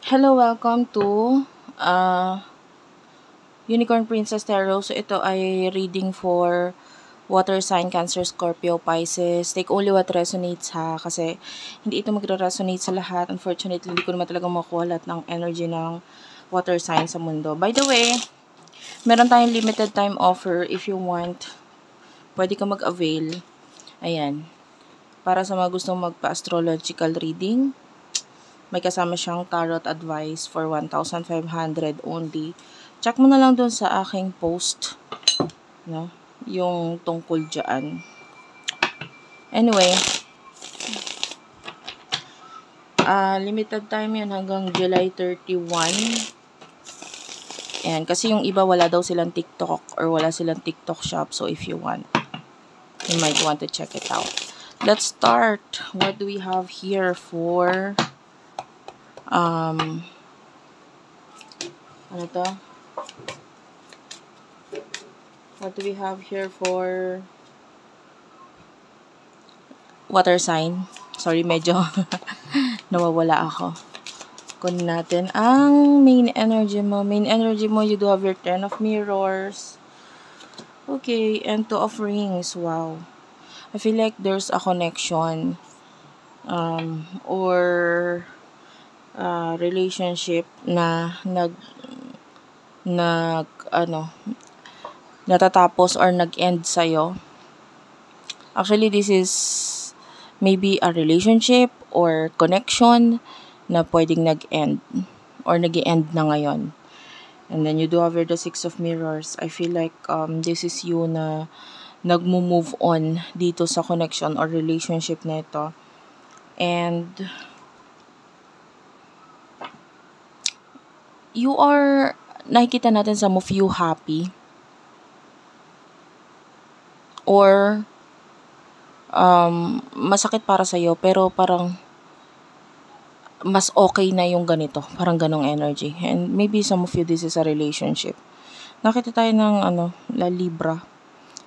Hello, welcome to uh, Unicorn Princess Tarot. So, ito ay reading for water sign, Cancer, Scorpio, Pisces. Take only what resonates ha. Kasi hindi ito magre-resonate sa lahat. Unfortunately, hindi ko naman talaga makuha lahat ng energy ng water sign sa mundo. By the way, meron tayong limited time offer. If you want, pwede ka mag-avail. Ayan. Para sa mga gustong magpa-astrological reading, may kasama siyang tarot advice for 1,500 only. Check mo na lang dun sa aking post, no? Yung tungkol dyan. Anyway, limited time yun hanggang July 31. Ayan, kasi yung iba wala daw silang TikTok or wala silang TikTok shop. So, if you want, you might want to check it out. Let's start. What do we have here for ano to? What do we have here for water sign? Sorry, medyo nawawala ako. Kunin natin ang main energy mo. Main energy mo, you do have your 10 of mirrors. Okay, and 2 of rings. Wow. I feel like there's a connection or relationship na natatapos or nag-end sa'yo. Actually, this is maybe a relationship or connection na pwedeng nag-end or nag-end na ngayon. And then you do have the 6 of mirrors. I feel like this is you na nagmo-move on dito sa connection or relationship na ito. And you are, nakikita natin some of you happy or masakit para sa'yo pero parang mas okay na yung ganito. Parang ganong energy. And maybe some of you, this is a relationship. Nakita tayo ng La Libra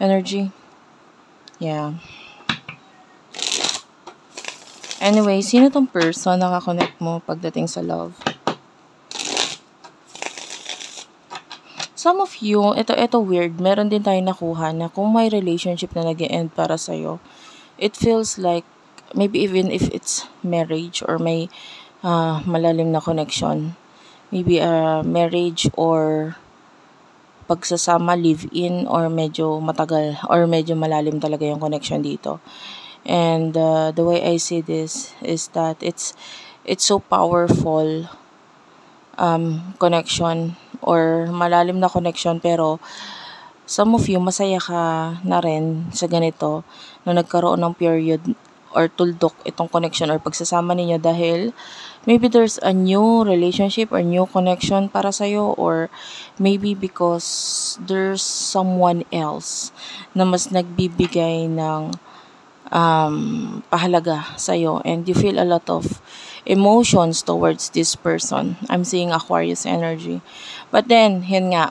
energy. Yeah. Anyway, sino tong person na nakakonect mo pagdating sa love? Some of you, ito weird, meron din tayo nakuha na kung may relationship na nag-e-end para sa'yo, it feels like, maybe even if it's marriage or may malalim na connection, maybe a marriage or pagsasama, live-in, or medyo matagal, or medyo malalim talaga yung connection dito. And the way I see this is that it's so powerful connection or malalim na connection, pero some of you masaya ka na rin sa ganito na nagkaroon ng period or tuldok itong connection or pagsasama ninyo dahil maybe there's a new relationship or new connection para sa'yo, or maybe because there's someone else na mas nagbibigay ng pahalaga sa'yo and you feel a lot of emotions towards this person. I'm seeing Aquarius energy. But then, yun nga,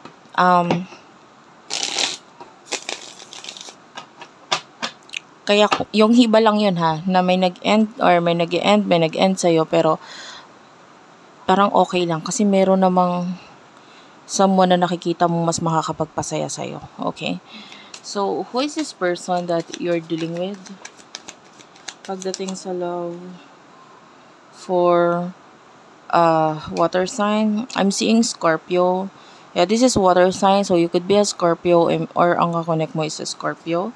kaya yung hiba lang yun ha, na may nag-end or may nag-end, may nag-end sa'yo, pero parang okay lang kasi meron namang someone na nakikita mo mas makakapagpasaya sa'yo. Okay? So, who is this person that you're dealing with? Pagdating sa love for water sign, I'm seeing Scorpio. Yeah, this is water sign, so you could be a Scorpio or ang connect mo is a Scorpio.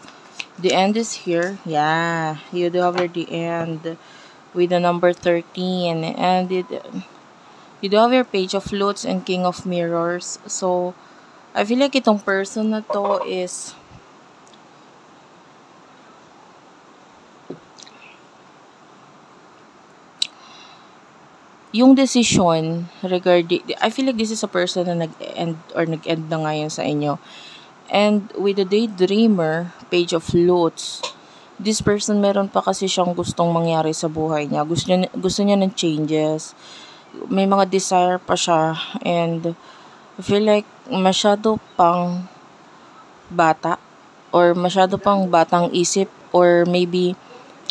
The end is here. Yeah, you do have the end with the number 13, and you do have your Page of Flutes and King of Mirrors. So, I feel like itong person na to is yung decision regarding, I feel like this is a person na nag-end na ngayon sa inyo. And with the Daydreamer, Page of Flutes, this person meron pa kasi siyang gustong mangyari sa buhay niya. Gusto niya ng changes. May mga desire pa siya. And I feel like masyado pang bata or masyado pang batang isip, or maybe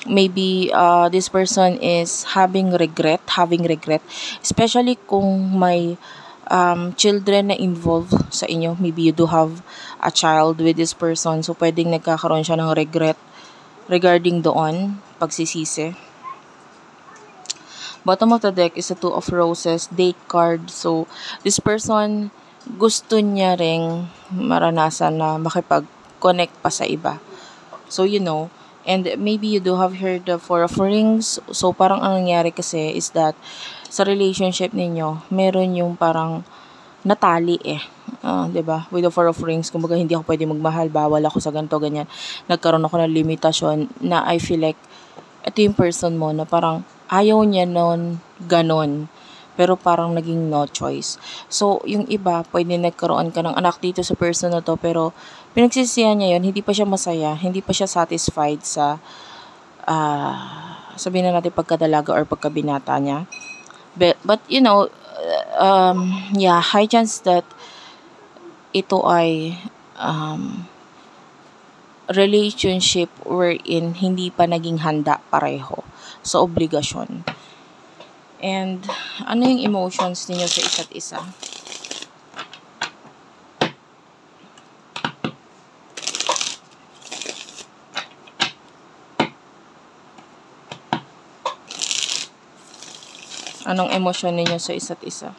maybe this person is having regret, especially kung may children na involved sa inyo. Maybe you do have a child with this person, so pwedeng nagkakaroon siya ng regret regarding doon, pagsisisi. Bottom of the deck is the Two of Roses, date card. So this person, gusto niya ring maranasan na makipag-connect pa sa iba. So, and maybe you do have here the Four of Rings. So, parang ang nangyari kasi is that sa relationship ninyo, meron yung parang natali eh. 'Di ba? With the Four of Rings, kumbaga hindi ako pwede magmahal, bawal ako sa ganito, ganyan. Nagkaroon ako ng limitasyon na I feel like ito yung person mo na parang ayaw niya nun ganon. Pero parang naging no choice. So, yung iba, pwede nagkaroon ka ng anak dito sa person na to, pero pinagsisihan niya yun, hindi pa siya masaya, hindi pa siya satisfied sa, sabihin na natin pagkadalaga or pagkabinata niya. But yeah, high chance that ito ay relationship wherein hindi pa naging handa pareho sa obligasyon. And ano yung emotions niyo sa isa't isa? Anong emosyon niyo sa isa't isa?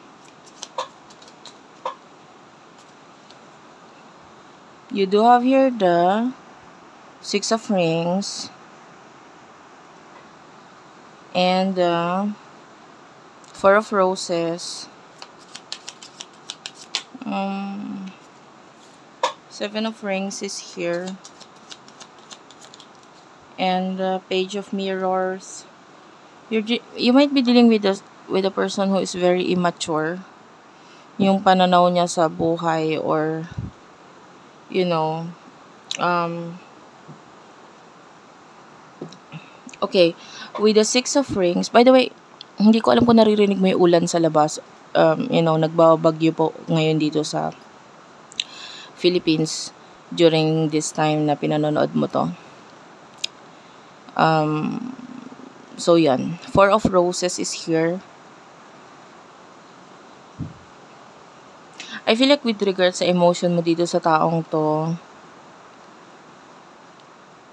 You do have here the Six of Rings and the Four of Roses, Seven of Rings is here, and the Page of Mirrors. You might be dealing with a person who is very immature. Yung pananaw niya sa buhay, or okay, with the Six of Rings. By the way, hindi ko alam kung naririnig mo yung ulan sa labas. Nagbabagyo po ngayon dito sa Philippines during this time na pinanonood mo to. So yan. Four of Roses is here. I feel like with regards sa emotion mo dito sa taong to,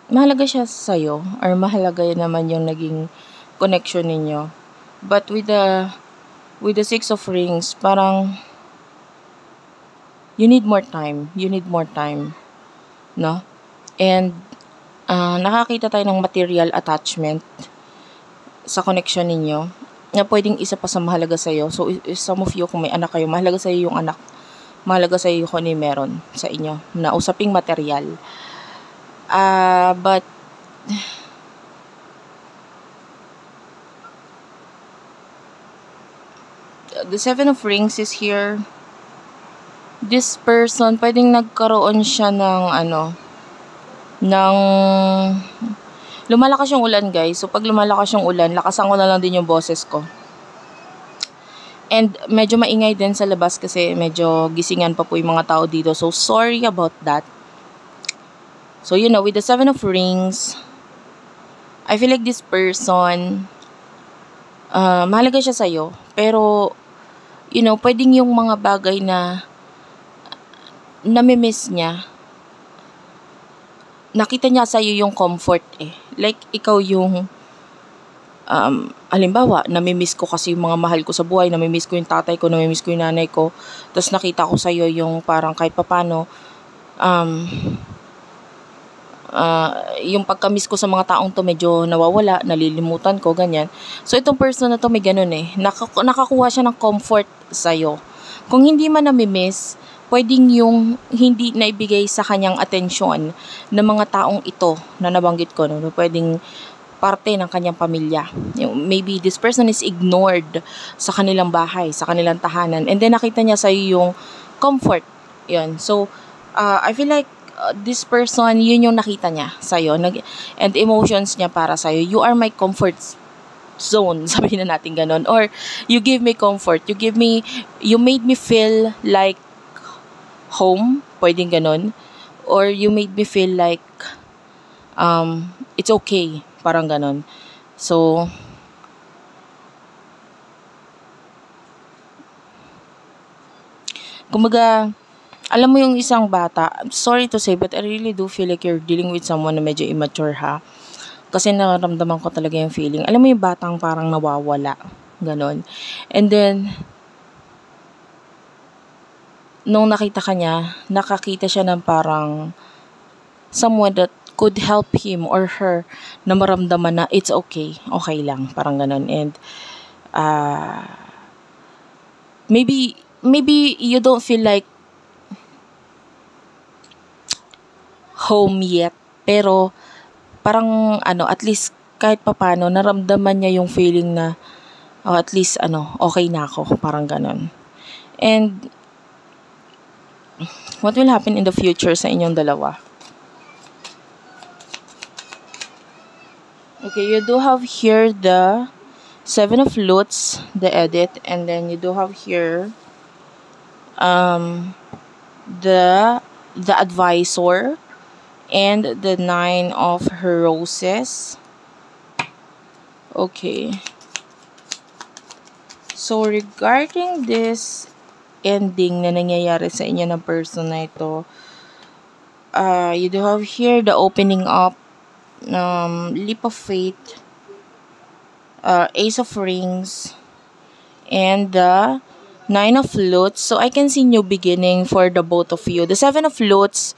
mahalaga siya sa'yo, or mahalaga naman yung naging connection ninyo. But with the Six of Rings, parang you need more time. No? And nakakita tayo ng material attachment sa connection ninyo na pwedeng isa pa sa mahalaga sa'yo. So, if some of you, kung may anak kayo, mahalaga sa'yo yung anak. Mahalaga sa'yo kung ano yung meron sa inyo na usaping material. But the Seven of Rings is here. This person, pwedeng nagkaroon siya ng lumalakas yung ulan, guys. So, pag lumalakas yung ulan, lakasan ko na lang din yung boses ko. And medyo maingay din sa labas kasi medyo gisingan pa po yung mga tao dito. So, sorry about that. So, with the Seven of Rings, I feel like this person, mahalaga siya sa'yo. Pero, pwedeng yung mga bagay na namimiss niya, nakita niya sa'yo yung comfort eh. Like, ikaw yung, halimbawa, namimiss ko kasi yung mga mahal ko sa buhay, namimiss ko yung tatay ko, namimiss ko yung nanay ko, tapos nakita ko sa'yo yung parang kahit papano, yung pagka-miss ko sa mga taong to medyo nawawala, nalilimutan ko, ganyan. So, itong person na to may ganun eh. Nakakuha siya ng comfort sa'yo. Kung hindi man namimiss, pwedeng yung hindi naibigay sa kanyang atensyon ng mga taong ito na nabanggit ko, no? Pwedeng parte ng kanyang pamilya. Maybe this person is ignored sa kanilang bahay, sa kanilang tahanan, and then nakita niya sa'yo yung comfort. Yun. So, I feel like this person, yun yung nakita niya sa'yo, and emotions niya para sa'yo. You are my comfort zone, sabihin na natin ganun. Or, you give me comfort. You made me feel like home, pwedeng ganun. Or, you made me feel like, it's okay Parang ganon. So, kumbaga, alam mo yung isang bata, sorry to say, but I really do feel like you're dealing with someone na medyo immature, ha? Kasi nararamdaman ko talaga yung feeling. Alam mo yung batang parang nawawala. Ganon. And then, nung nakita ka niya, nakakita siya ng parang someone that could help him or her na maramdaman na it's okay. Okay lang. Parang ganon. And, maybe you don't feel like home yet. Pero, parang, at least, kahit papano, naramdaman niya yung feeling na, at least, okay na ako. Parang ganon. And, what will happen in the future sa inyong dalawa? Okay, you do have here the Seven of Lutes, the edit, and then you do have here the advisor and the Nine of Roses. Okay. So, regarding this ending na nangyayari sa inyo ng person na ito, you do have here the opening up, leap of faith, Ace of Rings, and the Nine of Lutes. So, I can see new beginning for the both of you. The Seven of Lutes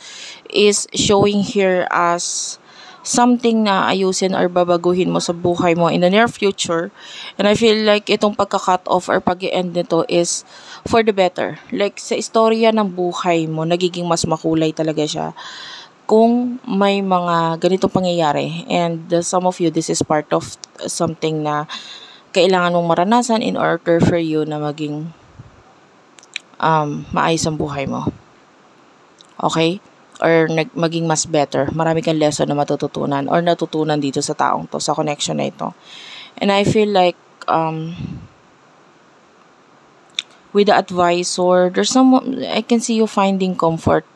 is showing here as something na ayusin or babaguhin mo sa buhay mo in the near future. And I feel like itong pagka-cut off or pag-end nito is for the better. Like, sa istorya ng buhay mo, nagiging mas makulay talaga siya kung may mga ganitong pangyayari. And some of you, this is part of something na kailangan mong maranasan in order for you na maging maayos ang buhay mo. Okay? Or maging mas better. Marami kang lesson na matututunan or natutunan dito sa taong to, sa connection na ito. And I feel like with the advisor, there's I can see you finding comfort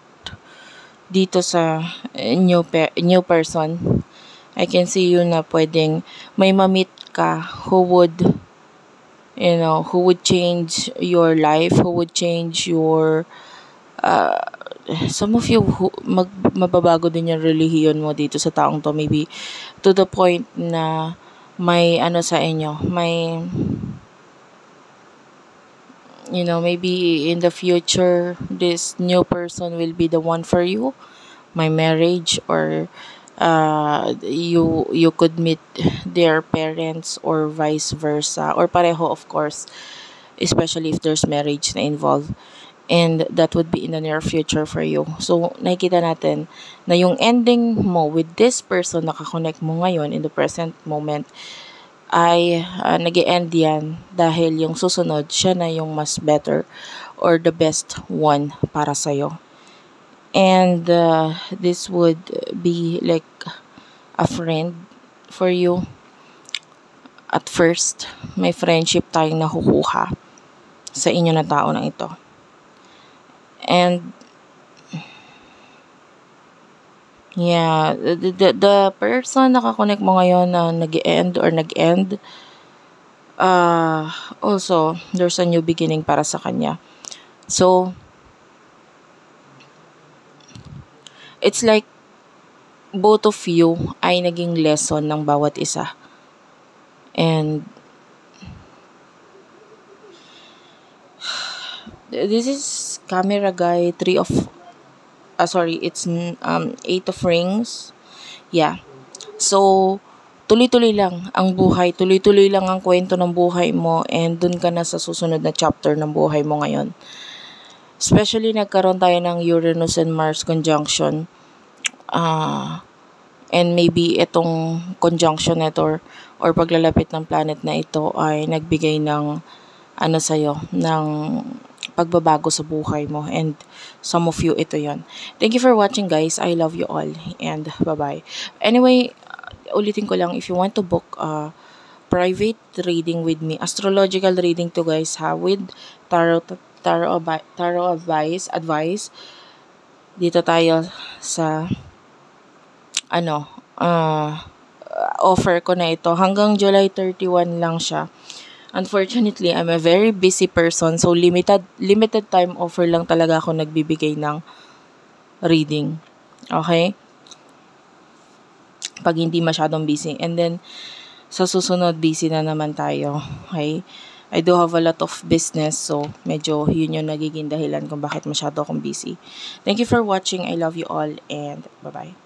dito sa new person. I can see you na pwedeng may ma-meet ka who would change your life, who would change your some of you mababago din yung relihiyon mo dito sa taong to, maybe to the point na may sa inyo, may maybe in the future this new person will be the one for you, my marriage, or you could meet their parents or vice versa, or pareho, of course, especially if there's marriage na involved. And that would be in the near future for you. So, nakikita natin na yung ending mo with this person na kakonect mo ngayon in the present moment ay nag-e-end yan dahil yung susunod, siya na yung mas better or the best one para sa'yo. And this would be like a friend for you. At first, may friendship tayong nakukuha sa inyo na tao na ito. And yeah, the person na kakonect mo ngayon na nag-end, also, there's a new beginning para sa kanya. So, it's like both of you ay naging lesson ng bawat isa. And this is camera guy, it's 8 of rings. Yeah. So, tuloy-tuloy lang ang buhay, tuloy-tuloy lang ang kwento ng buhay mo, and dun ka na sa susunod na chapter ng buhay mo ngayon. Especially nagkaroon tayo ng Uranus and Mars conjunction. And maybe itong conjunction nito or paglalapit ng planet na ito ay nagbigay ng sa'yo, ng pagbabago sa buhay mo, and some of you ito yon. Thank you for watching, guys. I love you all, and bye-bye. Anyway, ulitin ko lang, if you want to book private reading with me, astrological reading to, guys, with tarot advice, dito tayo sa offer ko na ito. Hanggang July 31 lang siya. Unfortunately, I'm a very busy person, so limited time offer lang talaga ako nagbibigay ng reading. Okay? Pag hindi masyadong busy. And then, sa susunod, busy na naman tayo. Okay? I do have a lot of business, so medyo yun yung nagiging dahilan kung bakit masyado akong busy. Thank you for watching. I love you all, and bye-bye.